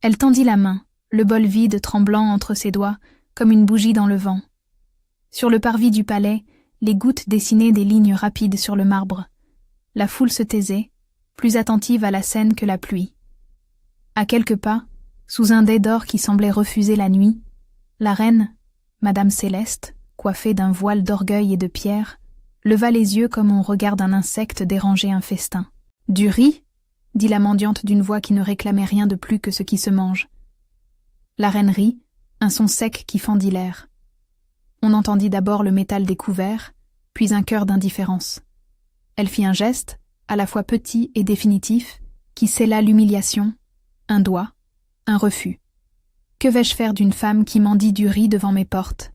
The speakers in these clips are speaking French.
Elle tendit la main, le bol vide tremblant entre ses doigts, comme une bougie dans le vent. Sur le parvis du palais, les gouttes dessinaient des lignes rapides sur le marbre. La foule se taisait, plus attentive à la scène que la pluie. À quelques pas, sous un dais d'or qui semblait refuser la nuit, la reine, Madame Céleste, coiffée d'un voile d'orgueil et de pierre, leva les yeux comme on regarde un insecte déranger un festin. « Du riz ?» dit la mendiante d'une voix qui ne réclamait rien de plus que ce qui se mange. La reine rit, un son sec qui fendit l'air. On entendit d'abord le métal des couverts, puis un chœur d'indifférence. Elle fit un geste, à la fois petit et définitif, qui scella l'humiliation, un doigt, un refus. Que vais-je faire d'une femme qui mendie du riz devant mes portes?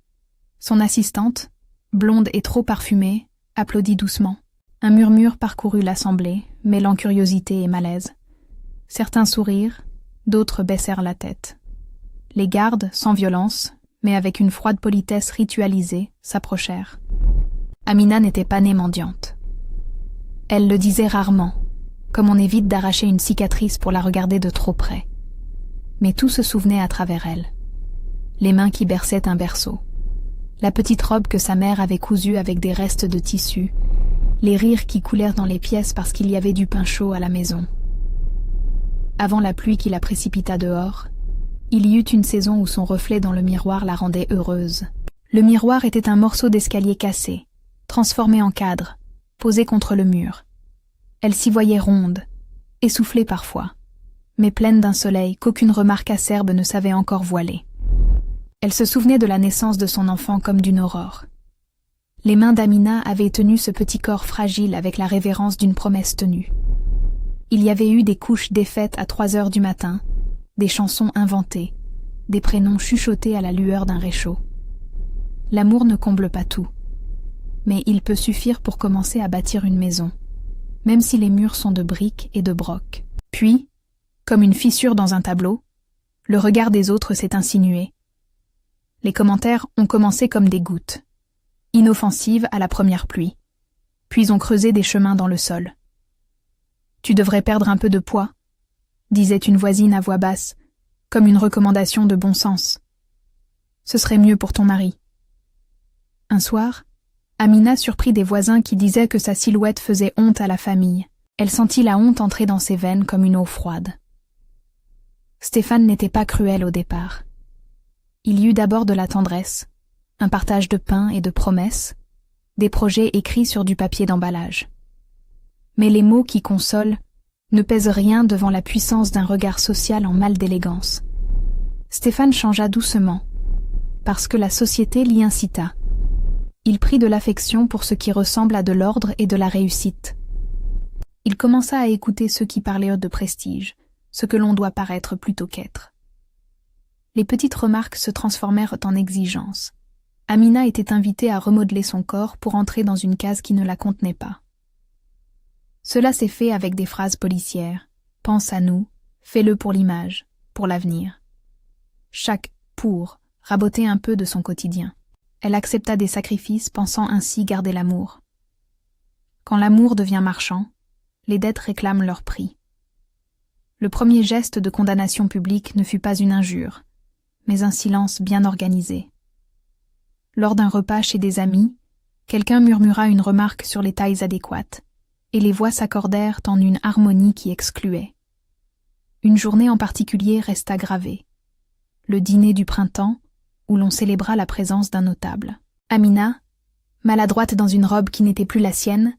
Son assistante, blonde et trop parfumée, applaudit doucement. Un murmure parcourut l'assemblée, mêlant curiosité et malaise. Certains sourirent, d'autres baissèrent la tête. Les gardes, sans violence, mais avec une froide politesse ritualisée, s'approchèrent. Amina n'était pas née mendiante. Elle le disait rarement, comme on évite d'arracher une cicatrice pour la regarder de trop près. Mais tout se souvenait à travers elle. Les mains qui berçaient un berceau, la petite robe que sa mère avait cousue avec des restes de tissu, les rires qui coulèrent dans les pièces parce qu'il y avait du pain chaud à la maison. Avant la pluie qui la précipita dehors, il y eut une saison où son reflet dans le miroir la rendait heureuse. Le miroir était un morceau d'escalier cassé, transformé en cadre, posé contre le mur. Elle s'y voyait ronde, essoufflée parfois, mais pleine d'un soleil qu'aucune remarque acerbe ne savait encore voiler. Elle se souvenait de la naissance de son enfant comme d'une aurore. Les mains d'Amina avaient tenu ce petit corps fragile avec la révérence d'une promesse tenue. Il y avait eu des couches défaites à 3 heures du matin, des chansons inventées, des prénoms chuchotés à la lueur d'un réchaud. L'amour ne comble pas tout, mais il peut suffire pour commencer à bâtir une maison, même si les murs sont de briques et de broc. Puis, comme une fissure dans un tableau, le regard des autres s'est insinué. Les commentaires ont commencé comme des gouttes, inoffensives à la première pluie, puis ont creusé des chemins dans le sol. « Tu devrais perdre un peu de poids », disait une voisine à voix basse, comme une recommandation de bon sens. « Ce serait mieux pour ton mari. » Un soir, Amina surprit des voisins qui disaient que sa silhouette faisait honte à la famille. Elle sentit la honte entrer dans ses veines comme une eau froide. Stéphane n'était pas cruel au départ. Il y eut d'abord de la tendresse, un partage de pain et de promesses, des projets écrits sur du papier d'emballage. Mais les mots qui consolent ne pèsent rien devant la puissance d'un regard social en mal d'élégance. Stéphane changea doucement, parce que la société l'y incita. Il prit de l'affection pour ce qui ressemble à de l'ordre et de la réussite. Il commença à écouter ceux qui parlaient de prestige, ce que l'on doit paraître plutôt qu'être. Les petites remarques se transformèrent en exigences. Amina était invitée à remodeler son corps pour entrer dans une case qui ne la contenait pas. Cela s'est fait avec des phrases policières. « Pense à nous, fais-le pour l'image, pour l'avenir. » Chaque « pour » rabotait un peu de son quotidien. Elle accepta des sacrifices pensant ainsi garder l'amour. Quand l'amour devient marchand, les dettes réclament leur prix. Le premier geste de condamnation publique ne fut pas une injure, mais un silence bien organisé. Lors d'un repas chez des amis, quelqu'un murmura une remarque sur les tailles adéquates, et les voix s'accordèrent en une harmonie qui excluait. Une journée en particulier resta gravée. Le dîner du printemps, où l'on célébra la présence d'un notable. Amina, maladroite dans une robe qui n'était plus la sienne,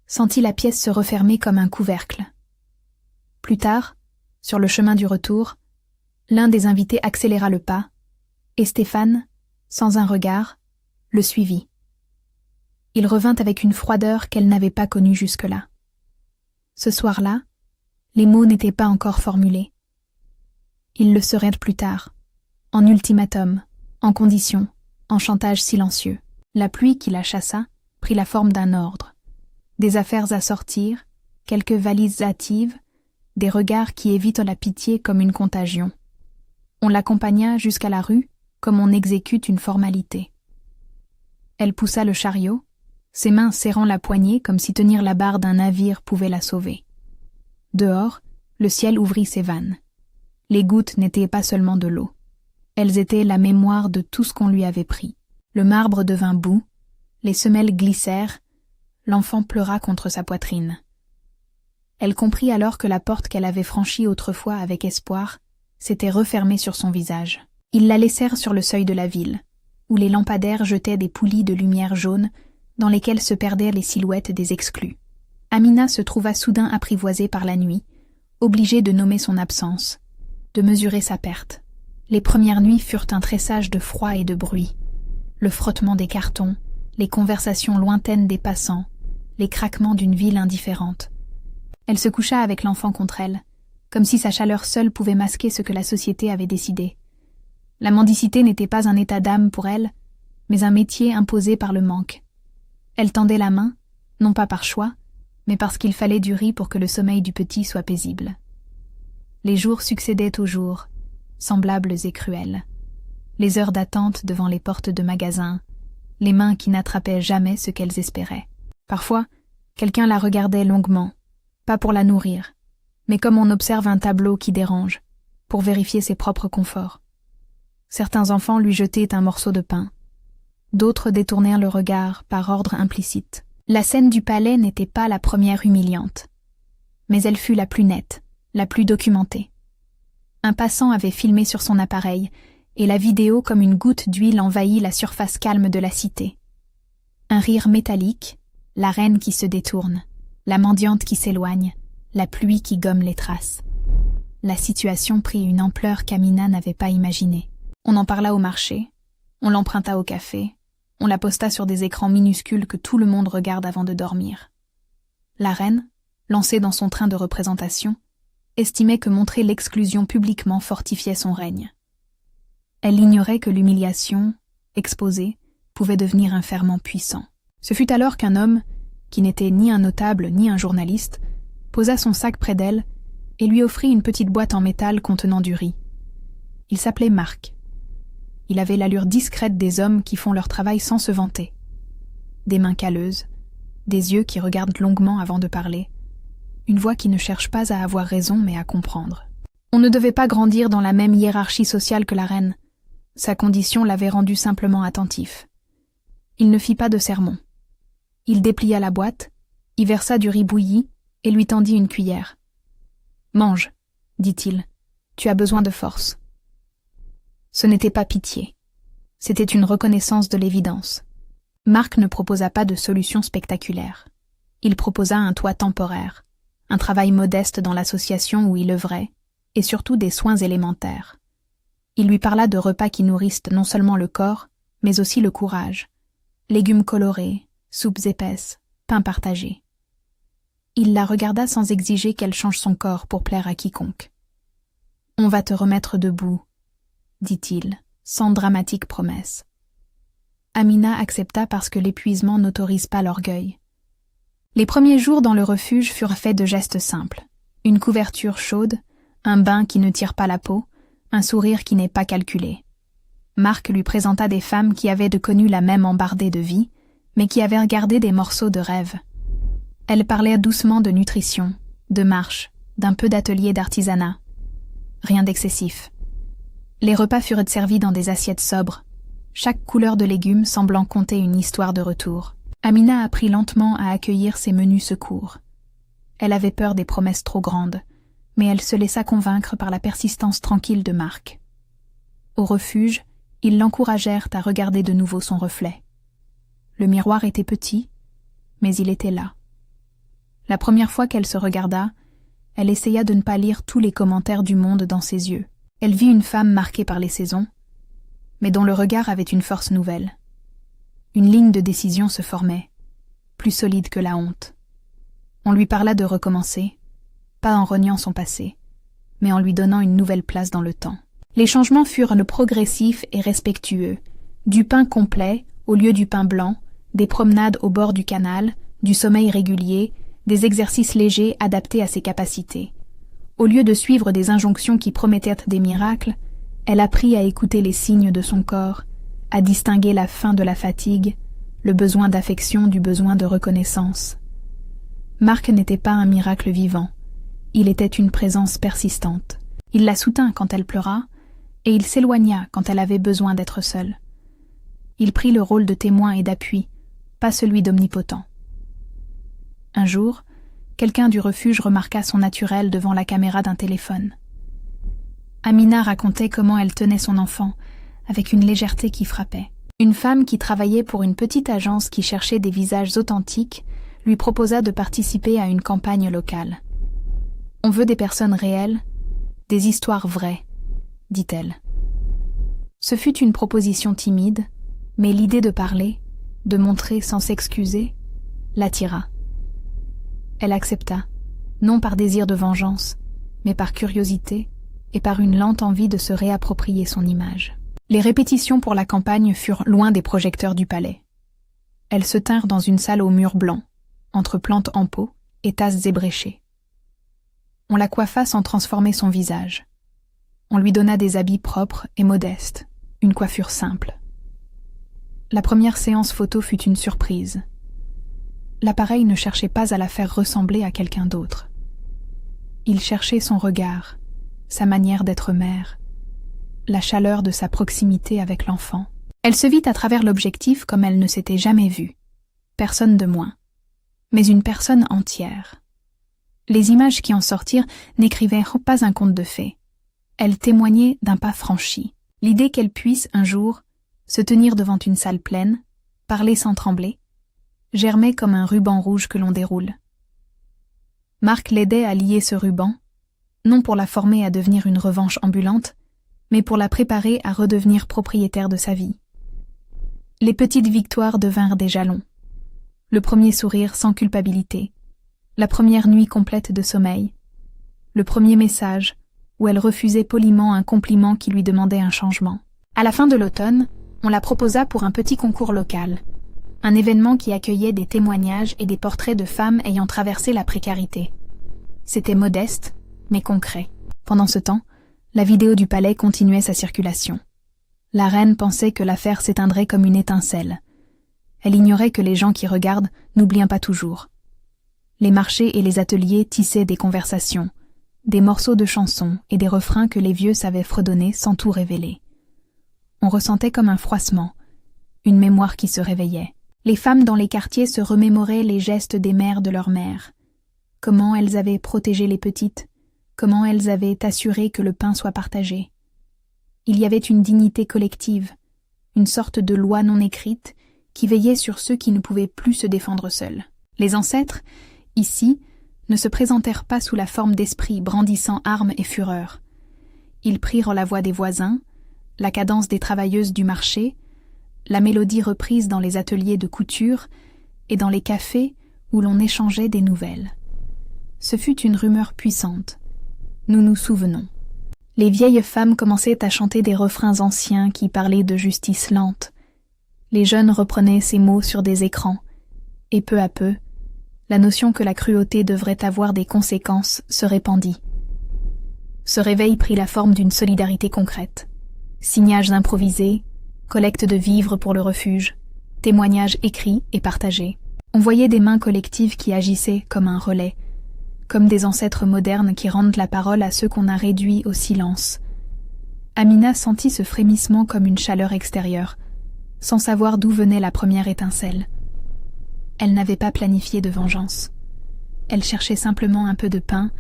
sentit la pièce se refermer comme un couvercle. Plus tard, sur le chemin du retour, l'un des invités accéléra le pas, et Stéphane, sans un regard, le suivit. Il revint avec une froideur qu'elle n'avait pas connue jusque-là. Ce soir-là, les mots n'étaient pas encore formulés. Ils le seraient plus tard, en ultimatum, en condition, en chantage silencieux. La pluie qui la chassa prit la forme d'un ordre. Des affaires à sortir, quelques valises hâtives, des regards qui évitent la pitié comme une contagion. On l'accompagna jusqu'à la rue comme on exécute une formalité. Elle poussa le chariot, ses mains serrant la poignée comme si tenir la barre d'un navire pouvait la sauver. Dehors, le ciel ouvrit ses vannes. Les gouttes n'étaient pas seulement de l'eau. Elles étaient la mémoire de tout ce qu'on lui avait pris. Le marbre devint boue, les semelles glissèrent, l'enfant pleura contre sa poitrine. Elle comprit alors que la porte qu'elle avait franchie autrefois avec espoir s'était refermée sur son visage. Ils la laissèrent sur le seuil de la ville, où les lampadaires jetaient des poulies de lumière jaune dans lesquelles se perdaient les silhouettes des exclus. Amina se trouva soudain apprivoisée par la nuit, obligée de nommer son absence, de mesurer sa perte. Les premières nuits furent un tressage de froid et de bruit. Le frottement des cartons, les conversations lointaines des passants, les craquements d'une ville indifférente. Elle se coucha avec l'enfant contre elle, comme si sa chaleur seule pouvait masquer ce que la société avait décidé. La mendicité n'était pas un état d'âme pour elle, mais un métier imposé par le manque. Elle tendait la main, non pas par choix, mais parce qu'il fallait du riz pour que le sommeil du petit soit paisible. Les jours succédaient aux jours, semblables et cruels. Les heures d'attente devant les portes de magasins, les mains qui n'attrapaient jamais ce qu'elles espéraient. Parfois, quelqu'un la regardait longuement, pas pour la nourrir, mais comme on observe un tableau qui dérange, pour vérifier ses propres conforts. Certains enfants lui jetaient un morceau de pain. D'autres détournèrent le regard par ordre implicite. La scène du palais n'était pas la première humiliante, mais elle fut la plus nette, la plus documentée. Un passant avait filmé sur son appareil, et la vidéo comme une goutte d'huile envahit la surface calme de la cité. Un rire métallique, la reine qui se détourne, la mendiante qui s'éloigne, la pluie qui gomme les traces. La situation prit une ampleur qu'Amina n'avait pas imaginée. On en parla au marché, on l'emprunta au café, on la posta sur des écrans minuscules que tout le monde regarde avant de dormir. La reine, lancée dans son train de représentation, estimait que montrer l'exclusion publiquement fortifiait son règne. Elle ignorait que l'humiliation, exposée, pouvait devenir un ferment puissant. Ce fut alors qu'un homme, qui n'était ni un notable ni un journaliste, posa son sac près d'elle et lui offrit une petite boîte en métal contenant du riz. Il s'appelait Marc. Il avait l'allure discrète des hommes qui font leur travail sans se vanter. Des mains calleuses, des yeux qui regardent longuement avant de parler, une voix qui ne cherche pas à avoir raison mais à comprendre. On ne devait pas grandir dans la même hiérarchie sociale que la reine. Sa condition l'avait rendu simplement attentif. Il ne fit pas de sermon. Il déplia la boîte, y versa du riz bouilli et lui tendit une cuillère. « Mange, dit-il, tu as besoin de force. » Ce n'était pas pitié. C'était une reconnaissance de l'évidence. Marc ne proposa pas de solution spectaculaire. Il proposa un toit temporaire, un travail modeste dans l'association où il œuvrait, et surtout des soins élémentaires. Il lui parla de repas qui nourrissent non seulement le corps, mais aussi le courage. Légumes colorés, soupes épaisses, pain partagé. Il la regarda sans exiger qu'elle change son corps pour plaire à quiconque. « On va te remettre debout », dit-il, sans dramatique promesse. Amina accepta parce que l'épuisement n'autorise pas l'orgueil. Les premiers jours dans le refuge furent faits de gestes simples. Une couverture chaude, un bain qui ne tire pas la peau, un sourire qui n'est pas calculé. Marc lui présenta des femmes qui avaient connu la même embardée de vie, mais qui avaient regardé des morceaux de rêve. Elles parlaient doucement de nutrition, de marche, d'un peu d'atelier d'artisanat. Rien d'excessif. Les repas furent servis dans des assiettes sobres, chaque couleur de légumes semblant conter une histoire de retour. Amina apprit lentement à accueillir ces menus secours. Elle avait peur des promesses trop grandes, mais elle se laissa convaincre par la persistance tranquille de Marc. Au refuge, ils l'encouragèrent à regarder de nouveau son reflet. Le miroir était petit, mais il était là. La première fois qu'elle se regarda, elle essaya de ne pas lire tous les commentaires du monde dans ses yeux. Elle vit une femme marquée par les saisons, mais dont le regard avait une force nouvelle. Une ligne de décision se formait, plus solide que la honte. On lui parla de recommencer, pas en reniant son passé, mais en lui donnant une nouvelle place dans le temps. Les changements furent progressifs et respectueux, du pain complet au lieu du pain blanc, des promenades au bord du canal, du sommeil régulier, des exercices légers adaptés à ses capacités. Au lieu de suivre des injonctions qui promettaient des miracles, elle apprit à écouter les signes de son corps, à distinguer la faim de la fatigue, le besoin d'affection du besoin de reconnaissance. Marc n'était pas un miracle vivant, il était une présence persistante. Il la soutint quand elle pleura, et il s'éloigna quand elle avait besoin d'être seule. Il prit le rôle de témoin et d'appui, pas celui d'omnipotent. Un jour, quelqu'un du refuge remarqua son naturel devant la caméra d'un téléphone. Amina racontait comment elle tenait son enfant, avec une légèreté qui frappait. Une femme qui travaillait pour une petite agence qui cherchait des visages authentiques lui proposa de participer à une campagne locale. « On veut des personnes réelles, des histoires vraies, » dit-elle. Ce fut une proposition timide, mais l'idée de parler, de montrer sans s'excuser, l'attira. Elle accepta, non par désir de vengeance, mais par curiosité et par une lente envie de se réapproprier son image. Les répétitions pour la campagne furent loin des projecteurs du palais. Elles se tinrent dans une salle aux murs blancs, entre plantes en pot et tasses ébréchées. On la coiffa sans transformer son visage. On lui donna des habits propres et modestes, une coiffure simple. La première séance photo fut une surprise. L'appareil ne cherchait pas à la faire ressembler à quelqu'un d'autre. Il cherchait son regard, sa manière d'être mère, la chaleur de sa proximité avec l'enfant. Elle se vit à travers l'objectif comme elle ne s'était jamais vue. Personne de moins, mais une personne entière. Les images qui en sortirent n'écrivaient pas un conte de fées. Elles témoignaient d'un pas franchi. L'idée qu'elle puisse, un jour, se tenir devant une salle pleine, parler sans trembler, germait comme un ruban rouge que l'on déroule. Marc l'aidait à lier ce ruban, non pour la former à devenir une revanche ambulante, mais pour la préparer à redevenir propriétaire de sa vie. Les petites victoires devinrent des jalons. Le premier sourire sans culpabilité, la première nuit complète de sommeil, le premier message où elle refusait poliment un compliment qui lui demandait un changement. À la fin de l'automne, on la proposa pour un petit concours local, un événement qui accueillait des témoignages et des portraits de femmes ayant traversé la précarité. C'était modeste, mais concret. Pendant ce temps, la vidéo du palais continuait sa circulation. La reine pensait que l'affaire s'éteindrait comme une étincelle. Elle ignorait que les gens qui regardent n'oublient pas toujours. Les marchés et les ateliers tissaient des conversations, des morceaux de chansons et des refrains que les vieux savaient fredonner sans tout révéler. On ressentait comme un froissement, une mémoire qui se réveillait. Les femmes dans les quartiers se remémoraient les gestes des mères de leurs mères. Comment elles avaient protégé les petites, comment elles avaient assuré que le pain soit partagé. Il y avait une dignité collective, une sorte de loi non écrite qui veillait sur ceux qui ne pouvaient plus se défendre seuls. Les ancêtres, ici, ne se présentèrent pas sous la forme d'esprits brandissant armes et fureur. Ils prirent la voix des voisins, la cadence des travailleuses du marché, la mélodie reprise dans les ateliers de couture et dans les cafés où l'on échangeait des nouvelles. Ce fut une rumeur puissante. Nous nous souvenons. Les vieilles femmes commençaient à chanter des refrains anciens qui parlaient de justice lente. Les jeunes reprenaient ces mots sur des écrans, et peu à peu, la notion que la cruauté devrait avoir des conséquences se répandit. Ce réveil prit la forme d'une solidarité concrète. Signages improvisés, collecte de vivres pour le refuge, témoignages écrits et partagés. On voyait des mains collectives qui agissaient comme un relais, comme des ancêtres modernes qui rendent la parole à ceux qu'on a réduits au silence. Amina sentit ce frémissement comme une chaleur extérieure, sans savoir d'où venait la première étincelle. Elle n'avait pas planifié de vengeance. Elle cherchait simplement un peu de pain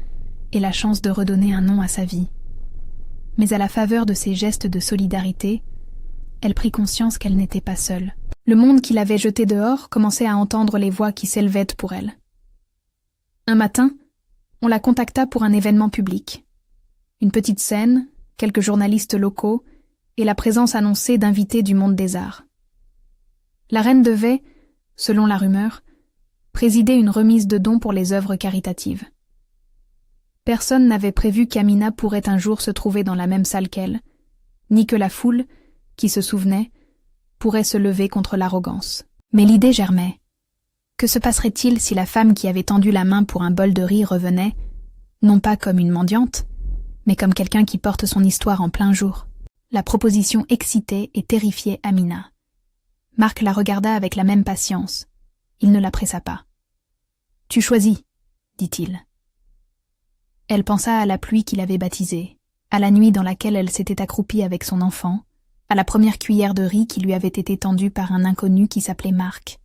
et la chance de redonner un nom à sa vie. Mais à la faveur de ces gestes de solidarité, elle prit conscience qu'elle n'était pas seule. Le monde qui l'avait jetée dehors commençait à entendre les voix qui s'élevaient pour elle. Un matin, on la contacta pour un événement public. Une petite scène, quelques journalistes locaux et la présence annoncée d'invités du monde des arts. La reine devait, selon la rumeur, présider une remise de dons pour les œuvres caritatives. Personne n'avait prévu qu'Amina pourrait un jour se trouver dans la même salle qu'elle, ni que la foule, qui se souvenait, pourrait se lever contre l'arrogance. Mais l'idée germait. Que se passerait-il si la femme qui avait tendu la main pour un bol de riz revenait, non pas comme une mendiante, mais comme quelqu'un qui porte son histoire en plein jour? La proposition excitait et terrifiait Amina. Marc la regarda avec la même patience. Il ne la pressa pas. « Tu choisis, dit-il. » Elle pensa à la pluie qu'il avait baptisée, à la nuit dans laquelle elle s'était accroupie avec son enfant, à la première cuillère de riz qui lui avait été tendue par un inconnu qui s'appelait Marc.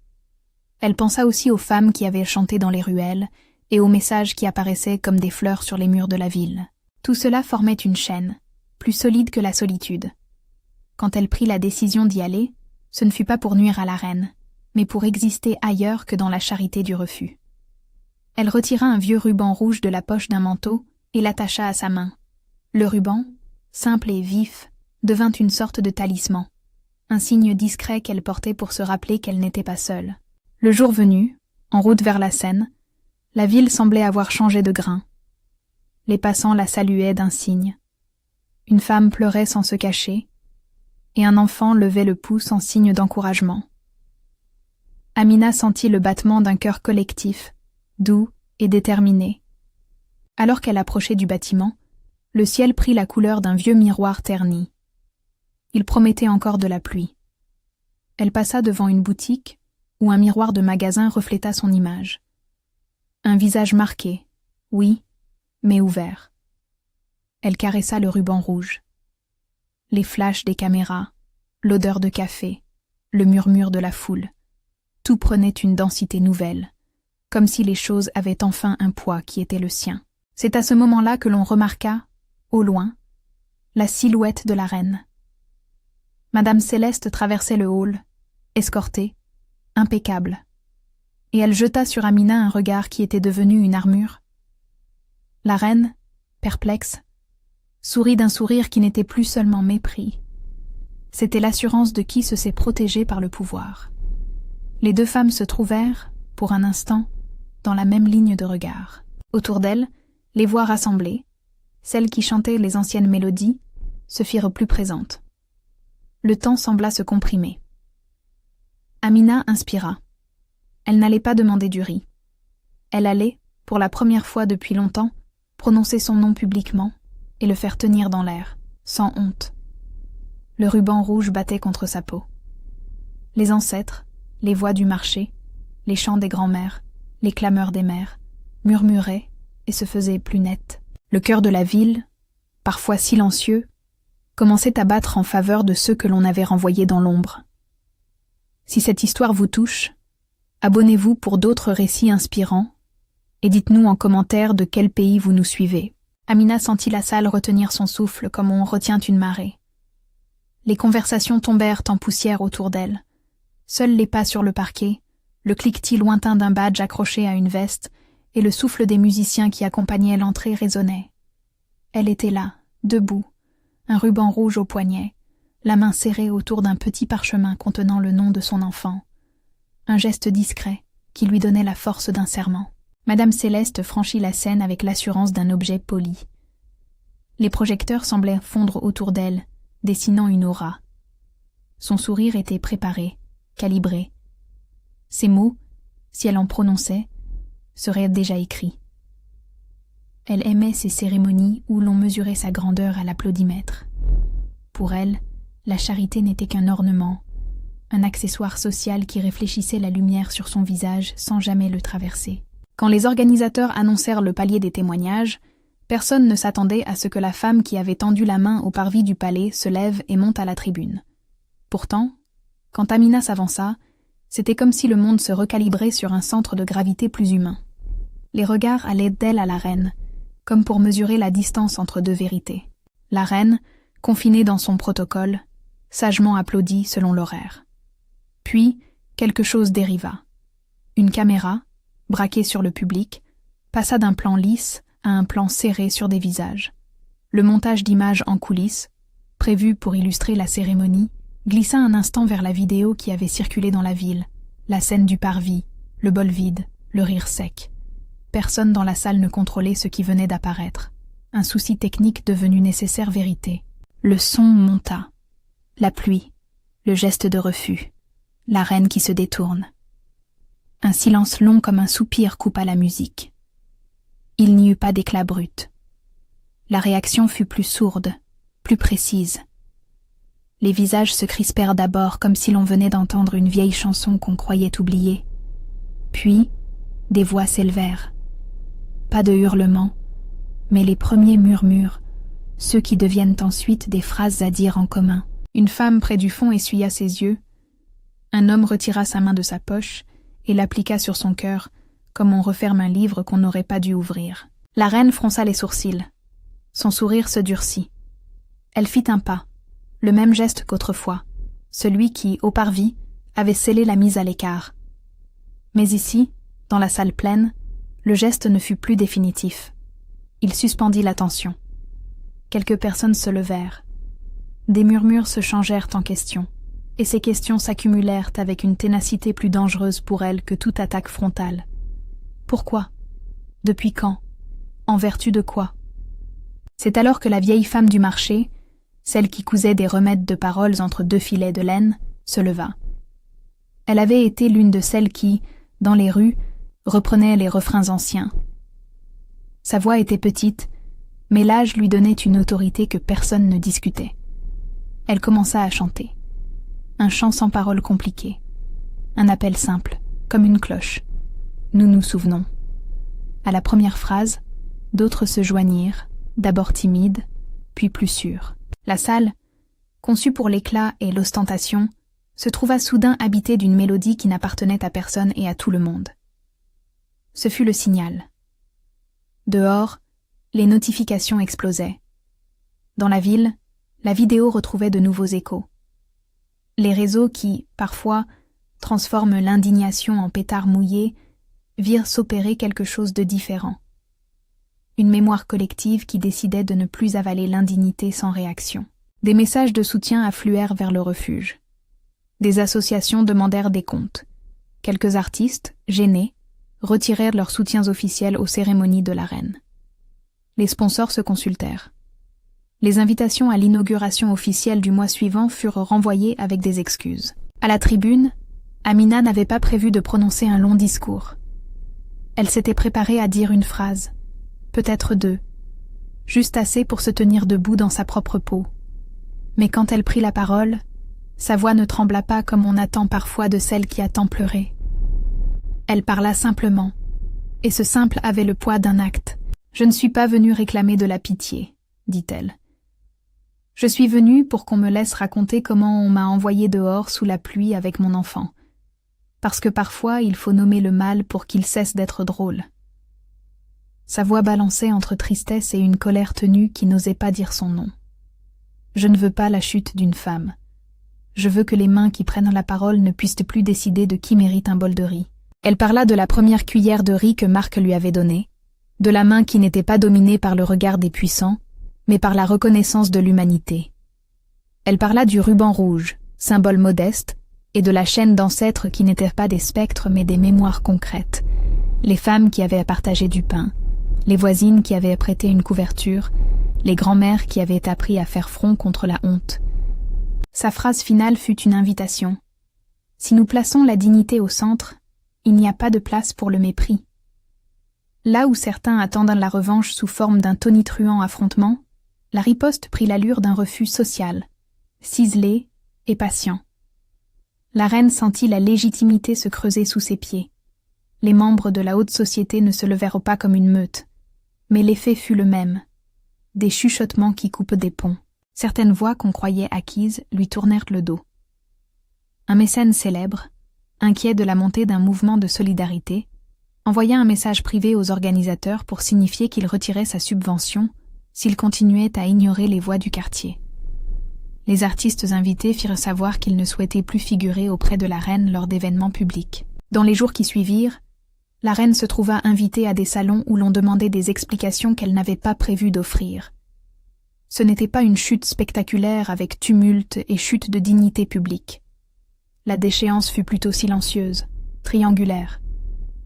Elle pensa aussi aux femmes qui avaient chanté dans les ruelles et aux messages qui apparaissaient comme des fleurs sur les murs de la ville. Tout cela formait une chaîne, plus solide que la solitude. Quand elle prit la décision d'y aller, ce ne fut pas pour nuire à la reine, mais pour exister ailleurs que dans la charité du refus. Elle retira un vieux ruban rouge de la poche d'un manteau et l'attacha à sa main. Le ruban, simple et vif, devint une sorte de talisman, un signe discret qu'elle portait pour se rappeler qu'elle n'était pas seule. Le jour venu, en route vers la Seine, la ville semblait avoir changé de grain. Les passants la saluaient d'un signe. Une femme pleurait sans se cacher, et un enfant levait le pouce en signe d'encouragement. Amina sentit le battement d'un cœur collectif, doux et déterminé. Alors qu'elle approchait du bâtiment, le ciel prit la couleur d'un vieux miroir terni. Il promettait encore de la pluie. Elle passa devant une boutique où un miroir de magasin refléta son image. Un visage marqué, oui, mais ouvert. Elle caressa le ruban rouge. Les flashs des caméras, l'odeur de café, le murmure de la foule, tout prenait une densité nouvelle, comme si les choses avaient enfin un poids qui était le sien. C'est à ce moment-là que l'on remarqua, au loin, la silhouette de la reine. Madame Céleste traversait le hall, escortée, impeccable, et elle jeta sur Amina un regard qui était devenu une armure. La reine, perplexe, sourit d'un sourire qui n'était plus seulement mépris. C'était l'assurance de qui se sait protégé par le pouvoir. Les deux femmes se trouvèrent, pour un instant, dans la même ligne de regard. Autour d'elles, les voix rassemblées, celles qui chantaient les anciennes mélodies, se firent plus présentes. Le temps sembla se comprimer. Amina inspira. Elle n'allait pas demander du riz. Elle allait, pour la première fois depuis longtemps, prononcer son nom publiquement et le faire tenir dans l'air, sans honte. Le ruban rouge battait contre sa peau. Les ancêtres, les voix du marché, les chants des grands-mères, les clameurs des mères, murmuraient et se faisaient plus nets. Le cœur de la ville, parfois silencieux, commençait à battre en faveur de ceux que l'on avait renvoyés dans l'ombre. Si cette histoire vous touche, abonnez-vous pour d'autres récits inspirants et dites-nous en commentaire de quel pays vous nous suivez. Amina sentit la salle retenir son souffle comme on retient une marée. Les conversations tombèrent en poussière autour d'elle. Seuls les pas sur le parquet, le cliquetis lointain d'un badge accroché à une veste et le souffle des musiciens qui accompagnaient l'entrée résonnaient. Elle était là, debout, un ruban rouge au poignet, la main serrée autour d'un petit parchemin contenant le nom de son enfant. Un geste discret qui lui donnait la force d'un serment. Madame Céleste franchit la scène avec l'assurance d'un objet poli. Les projecteurs semblaient fondre autour d'elle, dessinant une aura. Son sourire était préparé, calibré. Ses mots, si elle en prononçait, seraient déjà écrits. Elle aimait ces cérémonies où l'on mesurait sa grandeur à l'applaudimètre. Pour elle, la charité n'était qu'un ornement, un accessoire social qui réfléchissait la lumière sur son visage sans jamais le traverser. Quand les organisateurs annoncèrent le palier des témoignages, personne ne s'attendait à ce que la femme qui avait tendu la main au parvis du palais se lève et monte à la tribune. Pourtant, quand Amina s'avança, c'était comme si le monde se recalibrait sur un centre de gravité plus humain. Les regards allaient d'elle à la reine, comme pour mesurer la distance entre deux vérités. La reine, confinée dans son protocole, sagement applaudit selon l'horaire. Puis, quelque chose dériva. Une caméra, braquée sur le public, passa d'un plan lisse à un plan serré sur des visages. Le montage d'images en coulisses, prévu pour illustrer la cérémonie, glissa un instant vers la vidéo qui avait circulé dans la ville, la scène du parvis, le bol vide, le rire sec. Personne dans la salle ne contrôlait ce qui venait d'apparaître. Un souci technique devenu nécessaire vérité. Le son monta. La pluie, le geste de refus, la reine qui se détourne. Un silence long comme un soupir coupa la musique. Il n'y eut pas d'éclat brut. La réaction fut plus sourde, plus précise. Les visages se crispèrent d'abord comme si l'on venait d'entendre une vieille chanson qu'on croyait oubliée. Puis, des voix s'élevèrent. Pas de hurlements, mais les premiers murmures, ceux qui deviennent ensuite des phrases à dire en commun. Une femme près du fond essuya ses yeux. Un homme retira sa main de sa poche et l'appliqua sur son cœur, comme on referme un livre qu'on n'aurait pas dû ouvrir. La reine fronça les sourcils. Son sourire se durcit. Elle fit un pas, le même geste qu'autrefois, celui qui, au parvis, avait scellé la mise à l'écart. Mais ici, dans la salle pleine, le geste ne fut plus définitif. Il suspendit l'attention. Quelques personnes se levèrent. Des murmures se changèrent en questions, et ces questions s'accumulèrent avec une ténacité plus dangereuse pour elle que toute attaque frontale. Pourquoi? Depuis quand? En vertu de quoi? C'est alors que la vieille femme du marché, celle qui cousait des remèdes de paroles entre deux filets de laine, se leva. Elle avait été l'une de celles qui, dans les rues, reprenaient les refrains anciens. Sa voix était petite, mais l'âge lui donnait une autorité que personne ne discutait. Elle commença à chanter. Un chant sans paroles compliquées. Un appel simple, comme une cloche. Nous nous souvenons. À la première phrase, d'autres se joignirent, d'abord timides, puis plus sûrs. La salle, conçue pour l'éclat et l'ostentation, se trouva soudain habitée d'une mélodie qui n'appartenait à personne et à tout le monde. Ce fut le signal. Dehors, les notifications explosaient. Dans la ville, la vidéo retrouvait de nouveaux échos. Les réseaux qui, parfois, transforment l'indignation en pétard mouillé, virent s'opérer quelque chose de différent. Une mémoire collective qui décidait de ne plus avaler l'indignité sans réaction. Des messages de soutien affluèrent vers le refuge. Des associations demandèrent des comptes. Quelques artistes, gênés, retirèrent leurs soutiens officiels aux cérémonies de la reine. Les sponsors se consultèrent. Les invitations à l'inauguration officielle du mois suivant furent renvoyées avec des excuses. À la tribune, Amina n'avait pas prévu de prononcer un long discours. Elle s'était préparée à dire une phrase, peut-être deux, juste assez pour se tenir debout dans sa propre peau. Mais quand elle prit la parole, sa voix ne trembla pas comme on attend parfois de celle qui a tant pleuré. Elle parla simplement, et ce simple avait le poids d'un acte. « Je ne suis pas venue réclamer de la pitié », dit-elle. « Je suis venue pour qu'on me laisse raconter comment on m'a envoyée dehors sous la pluie avec mon enfant. Parce que parfois il faut nommer le mal pour qu'il cesse d'être drôle. » Sa voix balançait entre tristesse et une colère tenue qui n'osait pas dire son nom. « Je ne veux pas la chute d'une femme. Je veux que les mains qui prennent la parole ne puissent plus décider de qui mérite un bol de riz. » Elle parla de la première cuillère de riz que Marc lui avait donnée, de la main qui n'était pas dominée par le regard des puissants, mais par la reconnaissance de l'humanité. Elle parla du ruban rouge, symbole modeste, et de la chaîne d'ancêtres qui n'étaient pas des spectres mais des mémoires concrètes, les femmes qui avaient partagé du pain, les voisines qui avaient prêté une couverture, les grands-mères qui avaient appris à faire front contre la honte. Sa phrase finale fut une invitation. Si nous plaçons la dignité au centre, il n'y a pas de place pour le mépris. Là où certains attendent la revanche sous forme d'un tonitruant affrontement, la riposte prit l'allure d'un refus social, ciselé et patient. La reine sentit la légitimité se creuser sous ses pieds. Les membres de la haute société ne se levèrent pas comme une meute, mais l'effet fut le même, des chuchotements qui coupent des ponts. Certaines voix qu'on croyait acquises lui tournèrent le dos. Un mécène célèbre, inquiet de la montée d'un mouvement de solidarité, envoya un message privé aux organisateurs pour signifier qu'il retirait sa subvention s'ils continuaient à ignorer les voix du quartier. Les artistes invités firent savoir qu'ils ne souhaitaient plus figurer auprès de la reine lors d'événements publics. Dans les jours qui suivirent, la reine se trouva invitée à des salons où l'on demandait des explications qu'elle n'avait pas prévu d'offrir. Ce n'était pas une chute spectaculaire avec tumulte et chute de dignité publique. La déchéance fut plutôt silencieuse, triangulaire.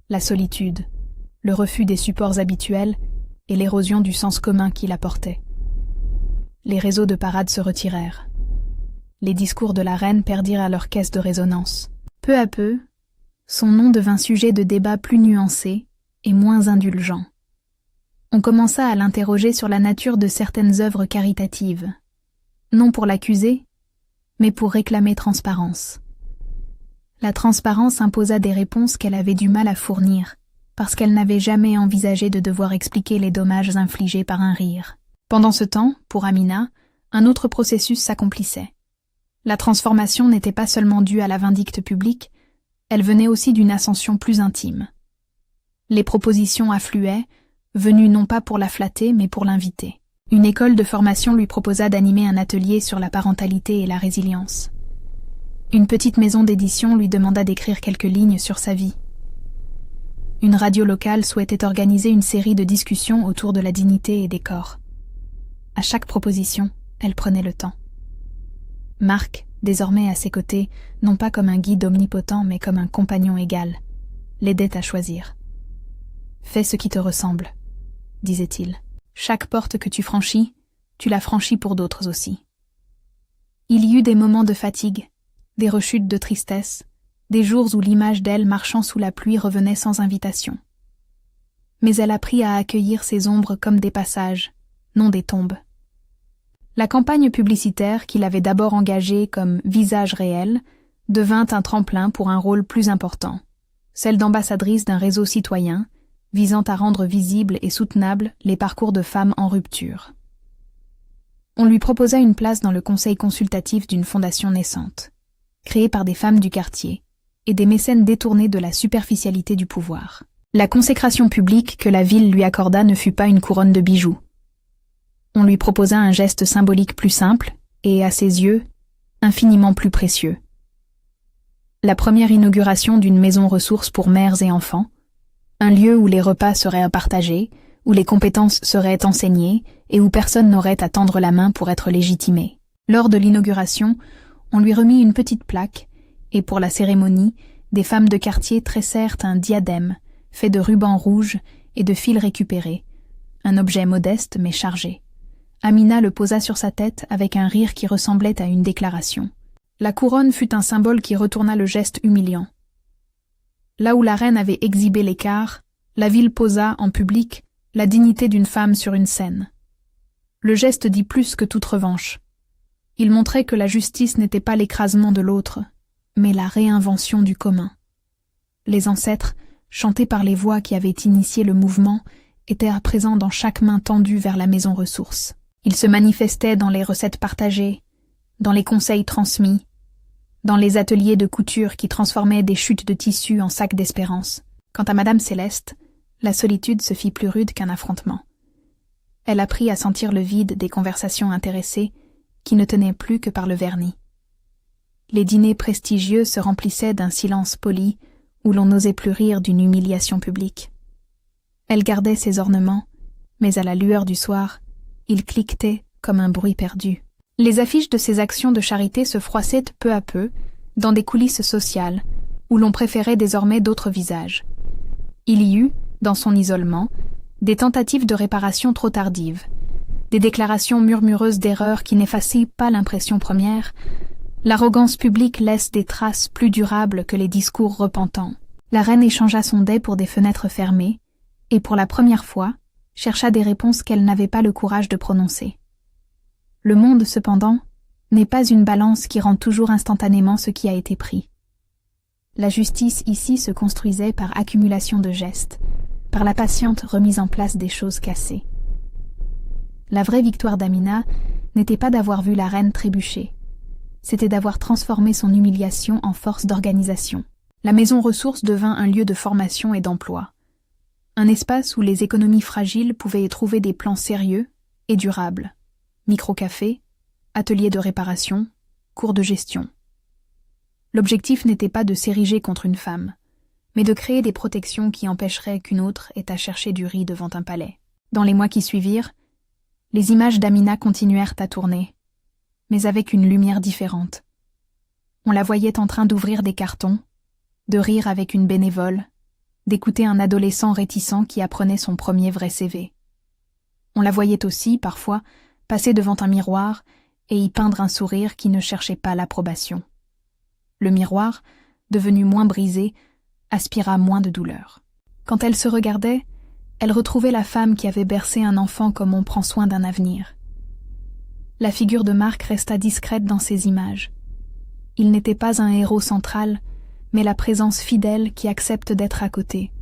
La solitude, le refus des supports habituels et l'érosion du sens commun qui la portait. Les réseaux de parade se retirèrent. Les discours de la reine perdirent à leur caisse de résonance. Peu à peu, son nom devint sujet de débats plus nuancés et moins indulgents. On commença à l'interroger sur la nature de certaines œuvres caritatives, non pour l'accuser, mais pour réclamer transparence. La transparence imposa des réponses qu'elle avait du mal à fournir, parce qu'elle n'avait jamais envisagé de devoir expliquer les dommages infligés par un rire. Pendant ce temps, pour Amina, un autre processus s'accomplissait. La transformation n'était pas seulement due à la vindicte publique, elle venait aussi d'une ascension plus intime. Les propositions affluaient, venues non pas pour la flatter, mais pour l'inviter. Une école de formation lui proposa d'animer un atelier sur la parentalité et la résilience. Une petite maison d'édition lui demanda d'écrire quelques lignes sur sa vie. Une radio locale souhaitait organiser une série de discussions autour de la dignité et des corps. À chaque proposition, elle prenait le temps. Marc, désormais à ses côtés, non pas comme un guide omnipotent, mais comme un compagnon égal, l'aidait à choisir. « Fais ce qui te ressemble », disait-il. « Chaque porte que tu franchis, tu la franchis pour d'autres aussi. » Il y eut des moments de fatigue, des rechutes de tristesse, des jours où l'image d'elle marchant sous la pluie revenait sans invitation. Mais elle apprit à accueillir ces ombres comme des passages, non des tombes. La campagne publicitaire qu'il avait d'abord engagée comme visage réel devint un tremplin pour un rôle plus important, celle d'ambassadrice d'un réseau citoyen visant à rendre visibles et soutenables les parcours de femmes en rupture. On lui proposa une place dans le conseil consultatif d'une fondation naissante, créée par des femmes du quartier et des mécènes détournés de la superficialité du pouvoir. La consécration publique que la ville lui accorda ne fut pas une couronne de bijoux. On lui proposa un geste symbolique plus simple et, à ses yeux, infiniment plus précieux. La première inauguration d'une maison ressource pour mères et enfants, un lieu où les repas seraient à partager, où les compétences seraient enseignées et où personne n'aurait à tendre la main pour être légitimé. Lors de l'inauguration, on lui remit une petite plaque et pour la cérémonie, des femmes de quartier tressèrent un diadème fait de rubans rouges et de fils récupérés, un objet modeste mais chargé. Amina le posa sur sa tête avec un rire qui ressemblait à une déclaration. La couronne fut un symbole qui retourna le geste humiliant. Là où la reine avait exhibé l'écart, la ville posa, en public, la dignité d'une femme sur une scène. Le geste dit plus que toute revanche. Il montrait que la justice n'était pas l'écrasement de l'autre, mais la réinvention du commun. Les ancêtres, chantés par les voix qui avaient initié le mouvement, étaient à présent dans chaque main tendue vers la maison ressource. Ils se manifestaient dans les recettes partagées, dans les conseils transmis, dans les ateliers de couture qui transformaient des chutes de tissu en sacs d'espérance. Quant à Madame Céleste, la solitude se fit plus rude qu'un affrontement. Elle apprit à sentir le vide des conversations intéressées qui ne tenaient plus que par le vernis. Les dîners prestigieux se remplissaient d'un silence poli où l'on n'osait plus rire d'une humiliation publique. Elle gardait ses ornements, mais à la lueur du soir, ils cliquetaient comme un bruit perdu. Les affiches de ses actions de charité se froissaient peu à peu dans des coulisses sociales où l'on préférait désormais d'autres visages. Il y eut, dans son isolement, des tentatives de réparation trop tardives, des déclarations murmureuses d'erreurs qui n'effaçaient pas l'impression première. L'arrogance publique laisse des traces plus durables que les discours repentants. La reine échangea son dais pour des fenêtres fermées et, pour la première fois, chercha des réponses qu'elle n'avait pas le courage de prononcer. Le monde, cependant, n'est pas une balance qui rend toujours instantanément ce qui a été pris. La justice ici se construisait par accumulation de gestes, par la patiente remise en place des choses cassées. La vraie victoire d'Amina n'était pas d'avoir vu la reine trébucher, c'était d'avoir transformé son humiliation en force d'organisation. La maison ressource devint un lieu de formation et d'emploi, un espace où les économies fragiles pouvaient y trouver des plans sérieux et durables, micro-cafés, ateliers de réparation, cours de gestion. L'objectif n'était pas de s'ériger contre une femme, mais de créer des protections qui empêcheraient qu'une autre ait à chercher du riz devant un palais. Dans les mois qui suivirent, les images d'Amina continuèrent à tourner, mais avec une lumière différente. On la voyait en train d'ouvrir des cartons, de rire avec une bénévole, d'écouter un adolescent réticent qui apprenait son premier vrai CV. On la voyait aussi, parfois, passer devant un miroir et y peindre un sourire qui ne cherchait pas l'approbation. Le miroir, devenu moins brisé, aspira moins de douleur. Quand elle se regardait, elle retrouvait la femme qui avait bercé un enfant comme on prend soin d'un avenir. La figure de Marc resta discrète dans ses images. Il n'était pas un héros central, mais la présence fidèle qui accepte d'être à côté.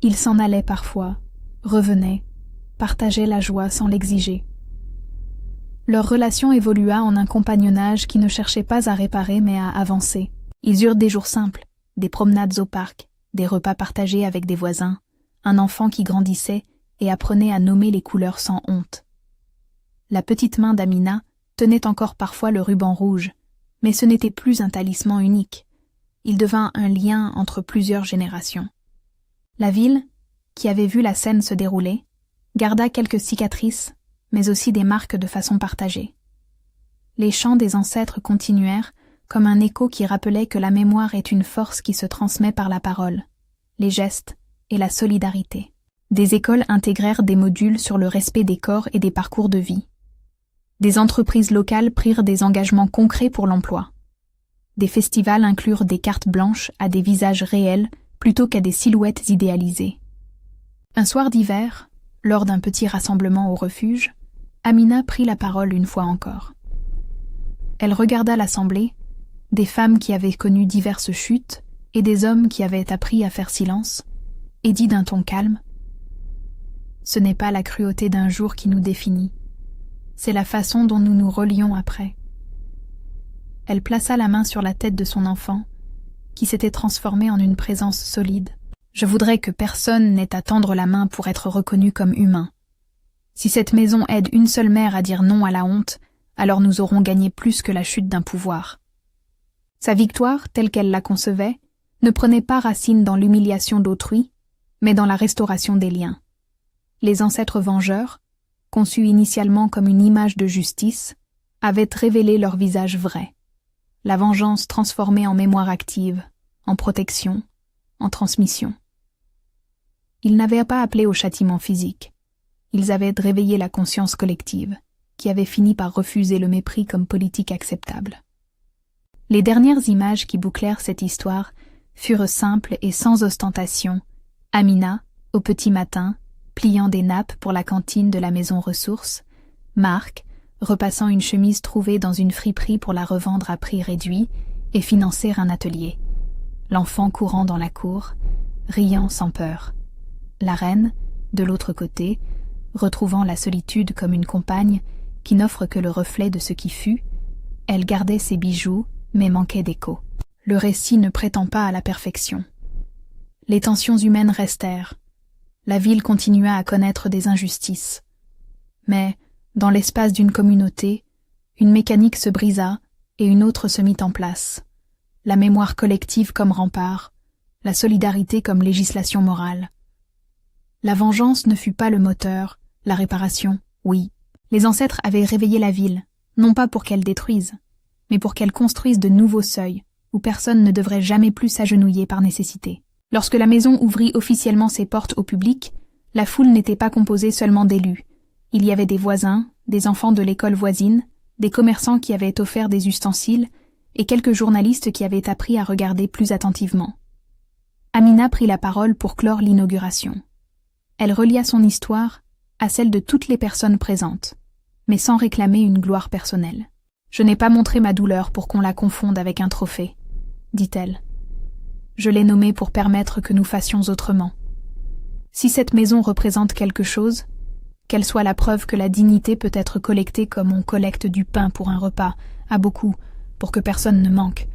Il s'en allait parfois, revenait, partageaient la joie sans l'exiger. Leur relation évolua en un compagnonnage qui ne cherchait pas à réparer mais à avancer. Ils eurent des jours simples, des promenades au parc, des repas partagés avec des voisins, un enfant qui grandissait et apprenait à nommer les couleurs sans honte. La petite main d'Amina tenait encore parfois le ruban rouge, mais ce n'était plus un talisman unique. Il devint un lien entre plusieurs générations. La ville, qui avait vu la scène se dérouler, garda quelques cicatrices, mais aussi des marques de façon partagée. Les chants des ancêtres continuèrent, comme un écho qui rappelait que la mémoire est une force qui se transmet par la parole, les gestes et la solidarité. Des écoles intégrèrent des modules sur le respect des corps et des parcours de vie. Des entreprises locales prirent des engagements concrets pour l'emploi. Des festivals inclurent des cartes blanches à des visages réels plutôt qu'à des silhouettes idéalisées. Un soir d'hiver, lors d'un petit rassemblement au refuge, Amina prit la parole une fois encore. Elle regarda l'assemblée, des femmes qui avaient connu diverses chutes et des hommes qui avaient appris à faire silence, et dit d'un ton calme : « Ce n'est pas la cruauté d'un jour qui nous définit, c'est la façon dont nous nous relions après. » Elle plaça la main sur la tête de son enfant, qui s'était transformé en une présence solide. « Je voudrais que personne n'ait à tendre la main pour être reconnu comme humain. Si cette maison aide une seule mère à dire non à la honte, alors nous aurons gagné plus que la chute d'un pouvoir. » Sa victoire, telle qu'elle la concevait, ne prenait pas racine dans l'humiliation d'autrui, mais dans la restauration des liens. Les ancêtres vengeurs, conçus initialement comme une image de justice, avaient révélé leur visage vrai. La vengeance transformée en mémoire active, en protection, en transmission. Ils n'avaient pas appelé au châtiment physique. Ils avaient réveillé la conscience collective, qui avait fini par refuser le mépris comme politique acceptable. Les dernières images qui bouclèrent cette histoire furent simples et sans ostentation. Amina, au petit matin, pliant des nappes pour la cantine de la maison ressources, Marc, repassant une chemise trouvée dans une friperie pour la revendre à prix réduit et financer un atelier. L'enfant courant dans la cour, riant sans peur. La reine, de l'autre côté, retrouvant la solitude comme une compagne qui n'offre que le reflet de ce qui fut, elle gardait ses bijoux, mais manquait d'écho. Le récit ne prétend pas à la perfection. Les tensions humaines restèrent. La ville continua à connaître des injustices. Mais, dans l'espace d'une communauté, une mécanique se brisa et une autre se mit en place. La mémoire collective comme rempart, la solidarité comme législation morale. La vengeance ne fut pas le moteur, la réparation, oui. Les ancêtres avaient réveillé la ville, non pas pour qu'elle détruise, mais pour qu'elle construise de nouveaux seuils, où personne ne devrait jamais plus s'agenouiller par nécessité. Lorsque la maison ouvrit officiellement ses portes au public, la foule n'était pas composée seulement d'élus. Il y avait des voisins, des enfants de l'école voisine, des commerçants qui avaient offert des ustensiles, et quelques journalistes qui avaient appris à regarder plus attentivement. Amina prit la parole pour clore l'inauguration. Elle relia son histoire à celle de toutes les personnes présentes, mais sans réclamer une gloire personnelle. « Je n'ai pas montré ma douleur pour qu'on la confonde avec un trophée, » dit-elle. « Je l'ai nommée pour permettre que nous fassions autrement. Si cette maison représente quelque chose, qu'elle soit la preuve que la dignité peut être collectée comme on collecte du pain pour un repas, à beaucoup, pour que personne ne manque. »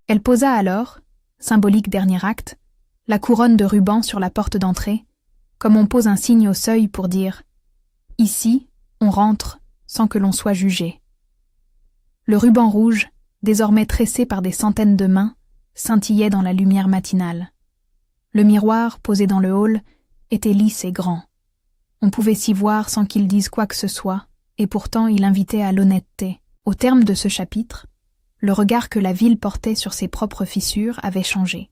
Elle posa alors, symbolique dernier acte, la couronne de ruban sur la porte d'entrée, comme on pose un signe au seuil pour dire « Ici, on rentre sans que l'on soit jugé. » Le ruban rouge, désormais tressé par des centaines de mains, scintillait dans la lumière matinale. Le miroir, posé dans le hall, était lisse et grand. On pouvait s'y voir sans qu'il dise quoi que ce soit, et pourtant il invitait à l'honnêteté. Au terme de ce chapitre, le regard que la ville portait sur ses propres fissures avait changé.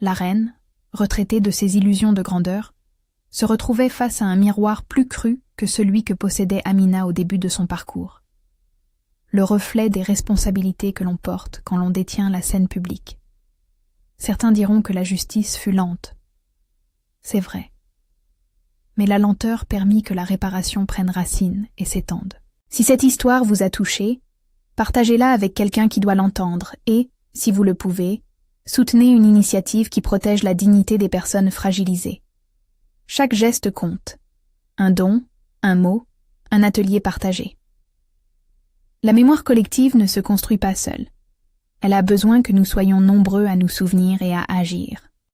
La reine, retraitée de ses illusions de grandeur, se retrouvait face à un miroir plus cru que celui que possédait Amina au début de son parcours. Le reflet des responsabilités que l'on porte quand l'on détient la scène publique. Certains diront que la justice fut lente. C'est vrai. Mais la lenteur permit que la réparation prenne racine et s'étende. Si cette histoire vous a touché, partagez-la avec quelqu'un qui doit l'entendre et, si vous le pouvez, soutenez une initiative qui protège la dignité des personnes fragilisées. Chaque geste compte. Un don, un mot, un atelier partagé. La mémoire collective ne se construit pas seule. Elle a besoin que nous soyons nombreux à nous souvenir et à agir.